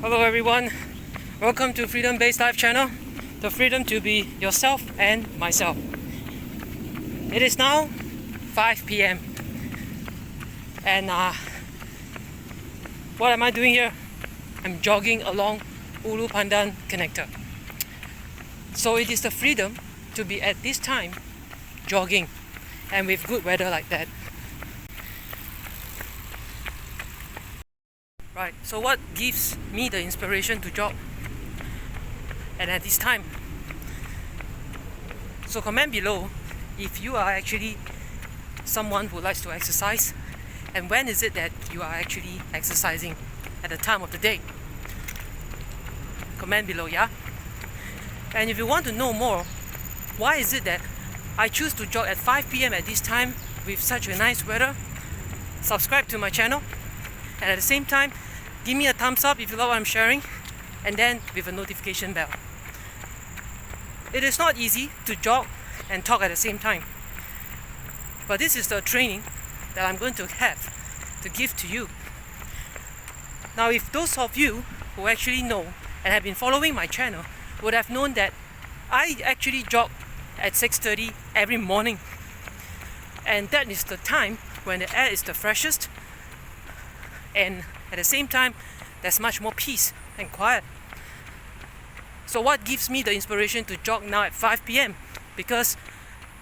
Hello everyone, welcome to Freedom Based Life channel, the freedom to be yourself and myself. It is now 5 p.m. and what am I doing here? I'm jogging along Ulu Pandan Connector. So it is the freedom to be at this time jogging and with good weather like that. Right, so what gives me the inspiration to jog and at this time? So comment below if you are actually someone who likes to exercise, and when is it that you are actually exercising at the time of the day. Comment below, yeah? And if you want to know more, why is it that I choose to jog at 5 p.m. at this time with such a nice weather, subscribe to my channel, and at the same time give me a thumbs up if you love what I'm sharing, and then with a notification bell. It is not easy to jog and talk at the same time, but this is the training that I'm going to have to give to you. Now, if those of you who actually know and have been following my channel would have known that I actually jog at 6:30 every morning, and that is the time when the air is the freshest, and at the same time there's much more peace and quiet. So what gives me the inspiration to jog now at 5 p.m? Because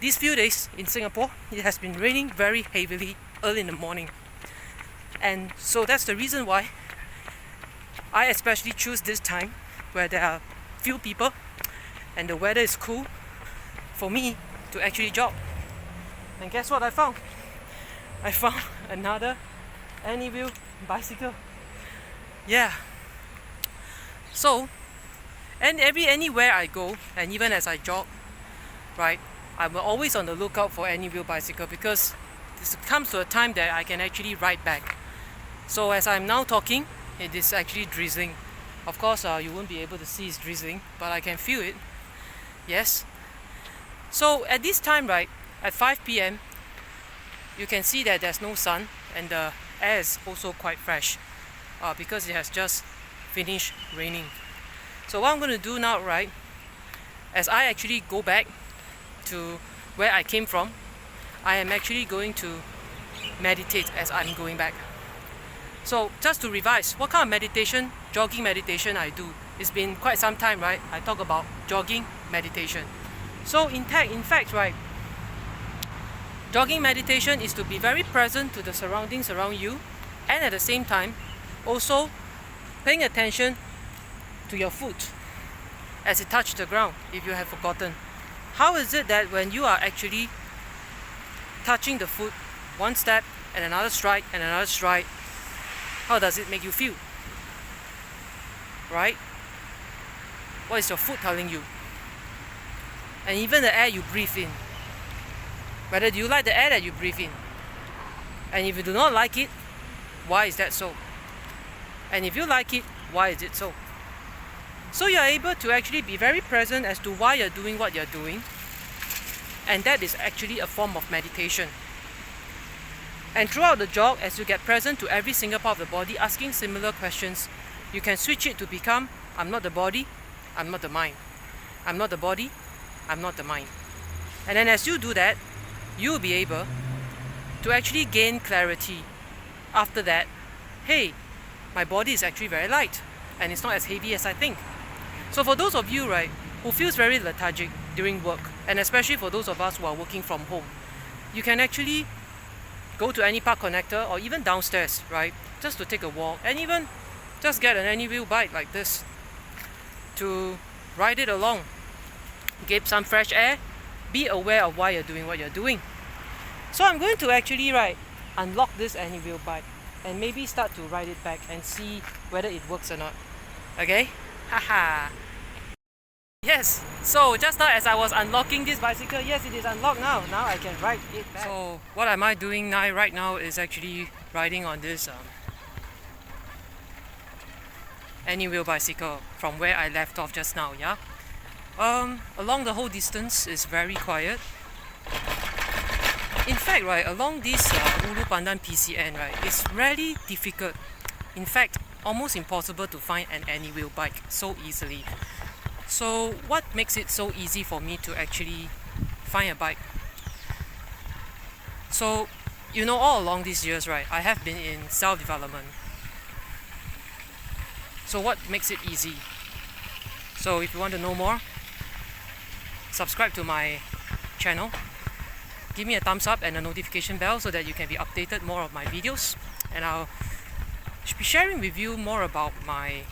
these few days in Singapore it has been raining very heavily early in the morning, and so that's the reason why I especially choose this time where there are few people and the weather is cool for me to actually jog. And guess what I found? I found another anywheel bicycle. Yeah. So, and anywhere I go, and even as I jog, right, I'm always on the lookout for anywheel bicycle, because this comes to a time that I can actually ride back. So as I'm now talking, it is actually drizzling. Of course, you won't be able to see it's drizzling, but I can feel it. Yes. So at this time, right, at 5 p.m, you can see that there's no sun, and the air is also quite fresh because it has just finished raining. So what I'm going to do now, right, as I actually go back to where I came from, I am actually going to meditate as I'm going back. So just to revise, what kind of meditation, jogging meditation I do? It's been quite some time, right? I talk about jogging meditation. So in fact, right, jogging meditation is to be very present to the surroundings around you, and at the same time also paying attention to your foot as it touches the ground. If you have forgotten, how is it that when you are actually touching the foot, one step and another stride and another stride, how does it make you feel? Right? What is your foot telling you? And even the air you breathe in, whether do you like the air that you breathe in? And if you do not like it, why is that so? And if you like it, why is it so? So you are able to actually be very present as to why you're doing what you're doing, and that is actually a form of meditation. And throughout the jog, as you get present to every single part of the body, asking similar questions, you can switch it to become, I'm not the body, I'm not the mind. I'm not the body, I'm not the mind. And then as you do that, you will be able to actually gain clarity. After that, hey, my body is actually very light and it's not as heavy as I think. So for those of you, right, who feels very lethargic during work, and especially for those of us who are working from home, you can actually go to any park connector or even downstairs, right, just to take a walk, and even just get an anywheel bike like this to ride it along, get some fresh air, be aware of why you're doing what you're doing. So I'm going to actually, right, unlock this anywheel bike and maybe start to ride it back and see whether it works or not. Okay? Haha. Yes, so just now as I was unlocking this bicycle, yes, it is unlocked now. Now I can ride it back. So what am I doing now right now is actually riding on this anywheel bicycle from where I left off just now, yeah? Along the whole distance is very quiet. In fact, right, along this Ulu Pandan PCN, right, it's really difficult. In fact, almost impossible to find an anywheel bike so easily. So what makes it so easy for me to actually find a bike? So, you know, all along these years, right, I have been in self-development. So what makes it easy? So if you want to know more, subscribe to my channel, give me a thumbs up and a notification bell so that you can be updated more of my videos, and I'll be sharing with you more about my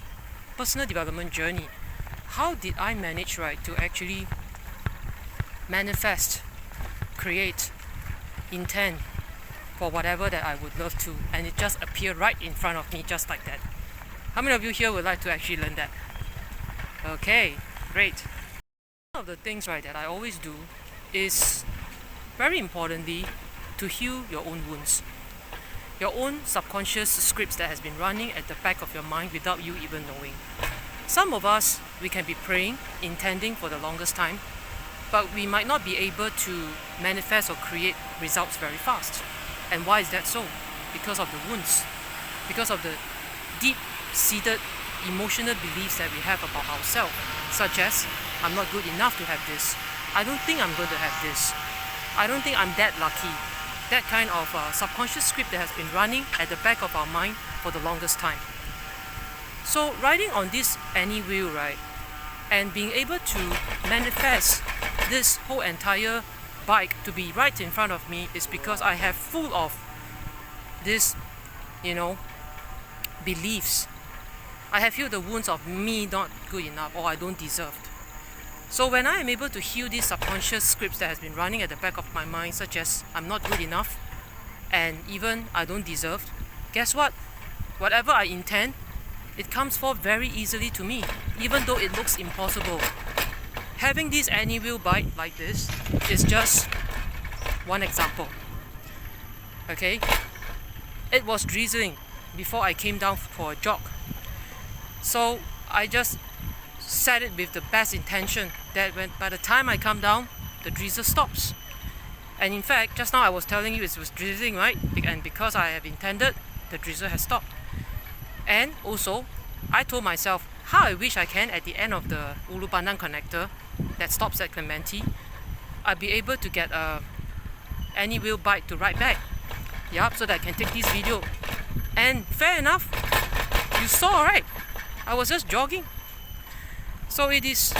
personal development journey. How did I manage, right, to actually manifest, create, intend for whatever that I would love to, and it just appeared right in front of me just like that. How many of you here would like to actually learn that? Okay, great. One of the things, right, that I always do is, very importantly, to heal your own wounds. Your own subconscious scripts that has been running at the back of your mind without you even knowing. Some of us, we can be praying, intending for the longest time, but we might not be able to manifest or create results very fast. And why is that so? Because of the wounds, because of the deep-seated emotional beliefs that we have about ourselves, such as, I'm not good enough to have this, I don't think I'm going to have this, I don't think I'm that lucky. That kind of subconscious script that has been running at the back of our mind for the longest time. So riding on this anywheel, right, and being able to manifest this whole entire bike to be right in front of me is because I have full of this, beliefs. I have healed the wounds of me not good enough or I don't deserve. So when I am able to heal these subconscious scripts that has been running at the back of my mind, such as I'm not good enough and even I don't deserve, guess what? Whatever I intend, it comes forth very easily to me, even though it looks impossible. Having this anywheel bike like this is just one example. Okay? It was drizzling before I came down for a jog. So I just set it with the best intention that by the time I come down, the drizzle stops. And in fact, just now I was telling you it was drizzling, right? And because I have intended, the drizzle has stopped. And also, I told myself how I wish I can at the end of the Ulu Pandan Connector that stops at Clementi, I'd be able to get a anywheel bike to ride back. Yup, so that I can take this video. And fair enough, you saw, right? I was just jogging. So it is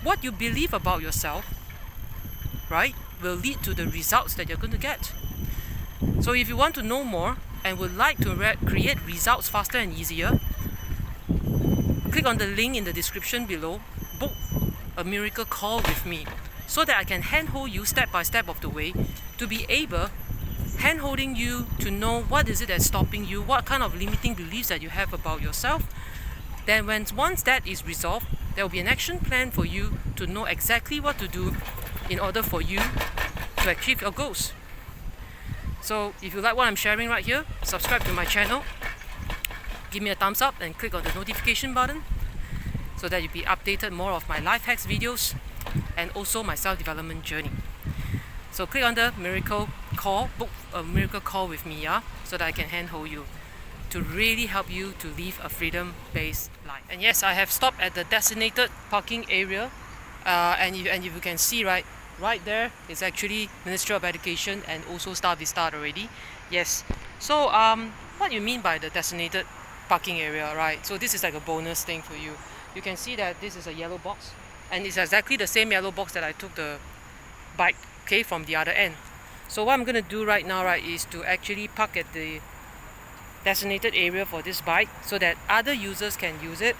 what you believe about yourself, right, will lead to the results that you're going to get. So if you want to know more and would like to create results faster and easier, click on the link in the description below, book a miracle call with me, so that I can handhold you step by step of the way to be able, handholding you to know what is it that's stopping you, what kind of limiting beliefs that you have about yourself. Then once that is resolved, there will be an action plan for you to know exactly what to do in order for you to achieve your goals. So if you like what I'm sharing right here, subscribe to my channel, give me a thumbs up and click on the notification button so that you'll be updated more of my life hacks videos and also my self-development journey. So click on the miracle call, book a miracle call with me, so that I can handhold you to really help you to live a freedom-based life. And yes, I have stopped at the designated parking area, and if you can see, right there is actually Ministry of Education and also Star Vista already. Yes. So what you mean by the designated parking area, right? So this is like a bonus thing for you. You can see that this is a yellow box, and it's exactly the same yellow box that I took the bike, okay, from the other end. So what I'm going to do right now, right, is to actually park at the designated area for this bike so that other users can use it.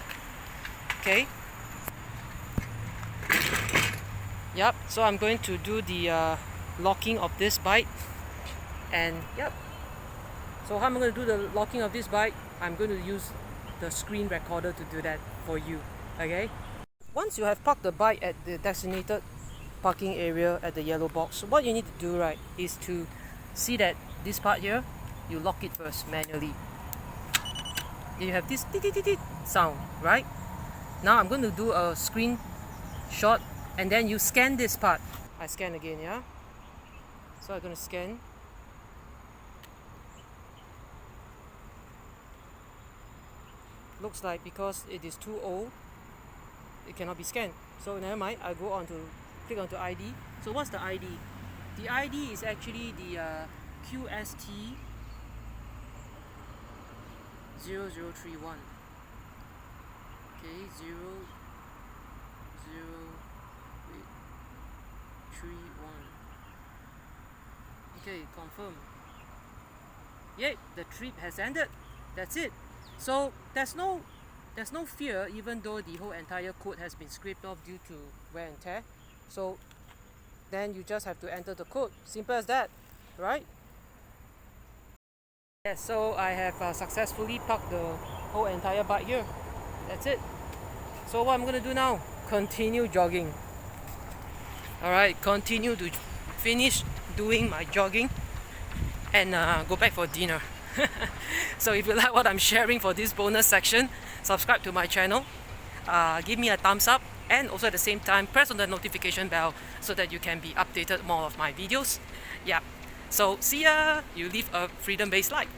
Okay. Yep. So I'm going to do the locking of this bike, and yep. So how I'm going to do the locking of this bike? I'm going to use the screen recorder to do that for you. Okay. Once you have parked the bike at the designated parking area at the yellow box, what you need to do, right, is to see that this part here, you lock it first manually. You have this sound, right? Now I'm going to do a screenshot and then you scan this part. I scan again, yeah? So I'm going to scan. looks like because it is too old, it cannot be scanned. So never mind, I go on to click onto ID. So what's the ID? The ID is actually the QST 0031. Okay, 0031. Okay, confirm. Yay, the trip has ended. That's it. So there's no fear, even though the whole entire code has been scraped off due to wear and tear. So then you just have to enter the code. Simple as that, right? Yes, so I have successfully parked the whole entire bike here. That's it. So what I'm gonna do now? Continue jogging. Alright, continue to finish doing my jogging and go back for dinner. So if you like what I'm sharing for this bonus section, subscribe to my channel, give me a thumbs up, and also at the same time press on the notification bell so that you can be updated more of my videos. Yeah, so see ya. You live a freedom-based life.